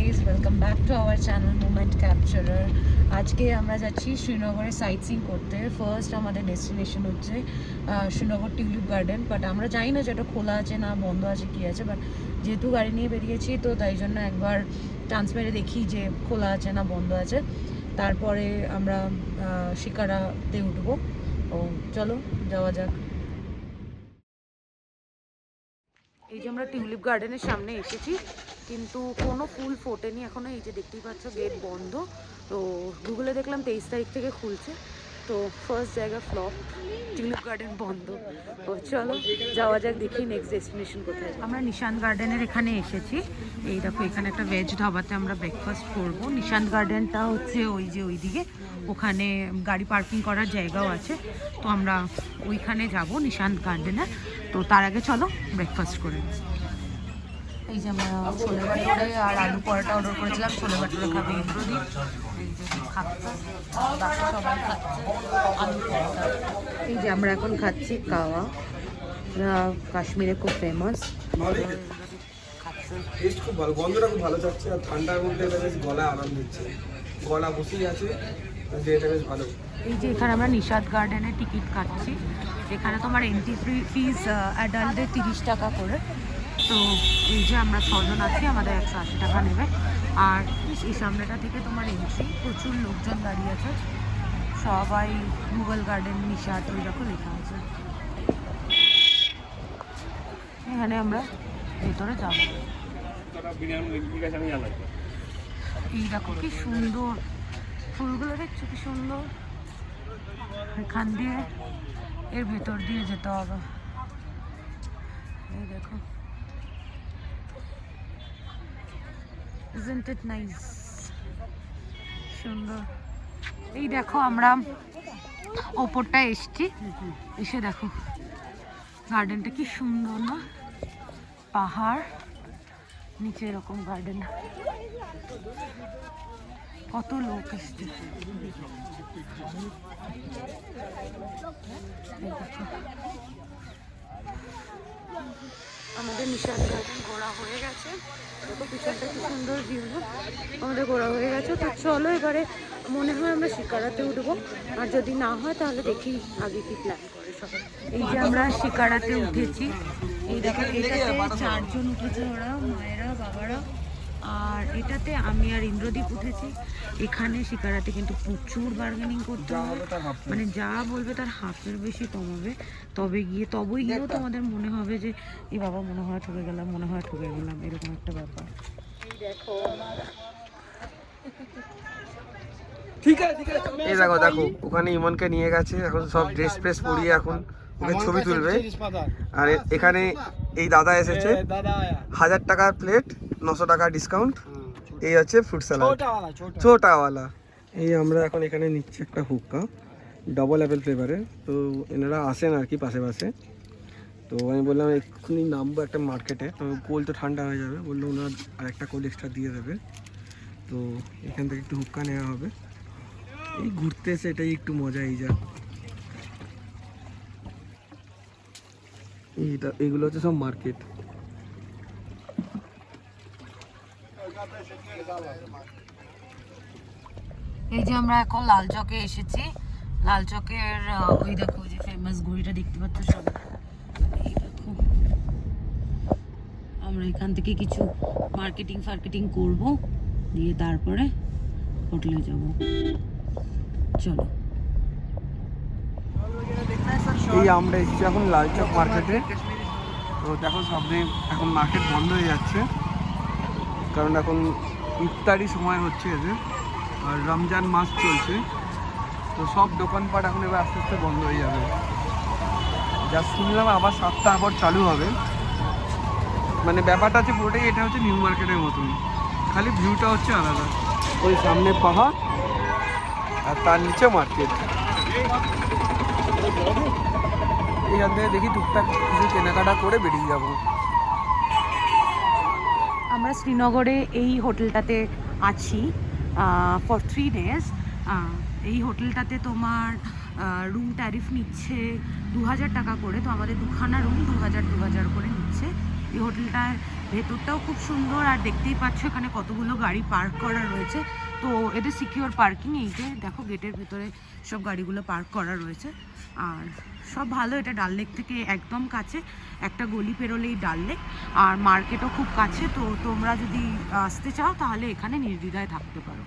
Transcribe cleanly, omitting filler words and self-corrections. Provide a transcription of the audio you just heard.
Guys, welcome back to our channel moment capturer. আজকে আমরা যাচ্ছি শ্রীনগরে সাইট সিইং করতে। ফার্স্ট আমাদের ডেস্টিনেশন হচ্ছে শ্রীনগর টিউলিপ গার্ডেন। বাট আমরা জানি না যেটা খোলা আছে না বন্ধ আছে কী আছে, বাট যেহেতু গাড়ি নিয়ে বেরিয়েছি তো তাই জন্য একবার চান্স মেরে দেখি যে খোলা আছে না বন্ধ আছে। তারপরে আমরা শিকারাতে উঠবো। ও চলো যাওয়া যাক। এই যে আমরা টিউলিপ গার্ডেনের সামনে এসেছি, কিন্তু কোনো ফুল ফোটেনি এখনো। এই যে দেখতেই পাচ্ছ গেট বন্ধ। তো গুগলে দেখলাম 23 তারিখ থেকে খুলছে। তো ফার্স্ট জায়গা ফ্লপ, টিউলিপ গার্ডেন বন্ধ। তো চলো যাওয়া যাক, দেখি নেক্সট ডেস্টিনেশন কোথায়। আমরা নিশান্ত গার্ডেনের এখানে এসেছি। এই দেখো এখানে একটা ভেজ ধাবাতে আমরা ব্রেকফাস্ট করবো। নিশান্ত গার্ডেনটা হচ্ছে ওই যে ওইদিকে, ওখানে গাড়ি পার্কিং করার জায়গাও আছে। তো আমরা ওইখানে যাব নিশান্ত গার্ডেনে। তো তার আগে চলো ব্রেকফাস্ট করে। এই যে আমরা ছোলে ভাটুরে আর আলু পরোটা অর্ডার করেছিলাম। ছোলে ভাটুরে খাবে ইন্দ্রদীপ, এই যে খাচ্ছে, বাকি সবাই খাচ্ছে আলু পরোটা। এই যে আমরা এখন খাচ্ছি কাওয়া, কাশ্মীরে খুব ফেমাস। টেস্ট খুব ভালো, গন্ধটা খুব ভালো যাচ্ছে, আর ঠান্ডার মধ্যে এটা বেশ গলায় আরাম দিচ্ছে, গলা বসেই আছে, এটা বেশ ভালো। এই যে এখানে আমরা নিশাদ গার্ডেনের টিকিট কাটছি। এখানে তোমার এন্ট্রি ফিস অ্যাডাল্টদের 30 টাকা করে। তো এই যে আমরা 6 জন আছি, আমাদের 180 টাকা নেবে। আর এই সামনেটা থেকে তোমার এন্ট্রি, প্রচুর লোকজন দাঁড়িয়ে আছে, সবাই মুঘল গার্ডেন নিশাদ ওই রকম লেখা আছে। এখানে আমরা ভেতরে যাব। এই দেখো কি সুন্দর ফুলগুলো, দেখছো কি সুন্দর। এখান দিয়ে এর ভেতর দিয়ে যেতে হবে। এই দেখো, isn't it nice? সুন্দর। এই দেখো আমরা ওপরটা এসছি, এসে দেখো গার্ডেনটা কি সুন্দর না, পাহাড় নিচে এরকম গার্ডেন, কত লোক এসছে। আমাদের নিশাদ গার্ডেন ঘোরা হয়ে গেছে। দেখো পিছনটা কি সুন্দর ভিউ, আমাদের ঘোরা হয়ে গেছে। তো চলো এবারে মনে হয় আমরা শিকারাতে উঠবো, আর যদি না হয় তাহলে দেখি আগে কি প্ল্যান করে সবাই। এই যে আমরা শিকারাতে উঠেছি। এই দেখো এটাতে 4 জন উঠেছে, ওরা মায়েরা বাবারা। আর এটাতে আমি আর ইন্দ্রদীপ উঠেছি। এখানে শিকারাতে কিন্তু প্রচুর বার্গেনিং করতে হবে, মানে যা বলবে তার হাফের বেশি কমাবে। তবেই গিয়েও তোমাদের মনে হবে যে এই বাবা মনে হয় ঠকে গেলাম, মনে হয় ঠকে গেলাম, এরকম একটা ব্যাপার। এই দেখো, ঠিক আছে। এই দেখো দেখো ওখানে ইমনকে নিয়ে গেছে, এখন সব ড্রেস ফ্রেস পরিয়ে এখন ওকে ছবি তুলবে। আর এখানে এই দাদা এসেছে, 1000 টাকার প্লেট, 900 টাকা ডিসকাউন্ট। এই হচ্ছে ফ্রুট স্যালাড, ছোটাওয়ালা। এই আমরা এখন এখানে নিচ্ছি একটা হুক্কা, ডবল অ্যাপেল ফ্লেভারে। তো এনারা আসেন আর কি পাশে পাশে। তো আমি বললাম এক্ষুনি নামবো একটা মার্কেটে, তো কোল তো ঠান্ডা হয়ে যাবে, বললো ওনার আর একটা কোল এক্সট্রা দিয়ে দেবে। তো এখান থেকে একটু হুক্কা নেওয়া হবে। এই ঘুরতে এসে এটাই একটু মজা। এই যা এইগুলো হচ্ছে সব মার্কেট। এই যে আমরা এখন লাল চকে এসেছি। লাল চকের ওই দেখো যে ফেমাস ঘড়িটা দেখতে পাচ্ছ সব। এই দেখো আমরা এখান থেকে কিছু মার্কেটিং করব, দিয়ে তারপরে হোটেলে যাব। চলো। এই আমরা এসেছি এখন লালচক মার্কেটে। তো দেখো সামনে এখন মার্কেট বন্ধ হয়ে যাচ্ছে, কারণ এখন ইফতারি সময় হচ্ছে এদের, আর রমজান মাস চলছে। তো সব দোকানপাট এখন এবার আস্তে আস্তে বন্ধ হয়ে যাবে। যা শুনলাম আবার 7টা আবার চালু হবে। মানে ব্যাপারটা হচ্ছে পুরোটাই এটা হচ্ছে নিউ মার্কেটের মতন, খালি ভিউটা হচ্ছে আলাদা। ওই সামনে পাহাড় আর তার নিচে মার্কেট। এখান থেকে দেখি টুকটাক কিছু কেনাকাটা করে বেরিয়ে যাব। আমরা শ্রীনগরে এই হোটেলটাতে আছি ফর 3 days। এই হোটেলটাতে তোমার রুম ট্যারিফ নিচ্ছে 2000 টাকা করে। তো আমাদের 2খানা রুম 2000 করে নিচ্ছে। এই হোটেলটার ভেতরটাও খুব সুন্দর, আর দেখতেই পাচ্ছ এখানে কতগুলো গাড়ি পার্ক করা রয়েছে। তো এটা সিকিউর পার্কিং, এই যে দেখো গেটের ভিতরে সব গাড়িগুলো পার্ক করা রয়েছে। আর সব ভালো, এটা ডাল লেক থেকে একদম কাছে, একটা গলি পেরোলেই ডাল লেক, আর মার্কেটও খুব কাছে। তো তোমরা যদি আসতে চাও তাহলে এখানে নির্দ্বিধায় থাকতে পারো।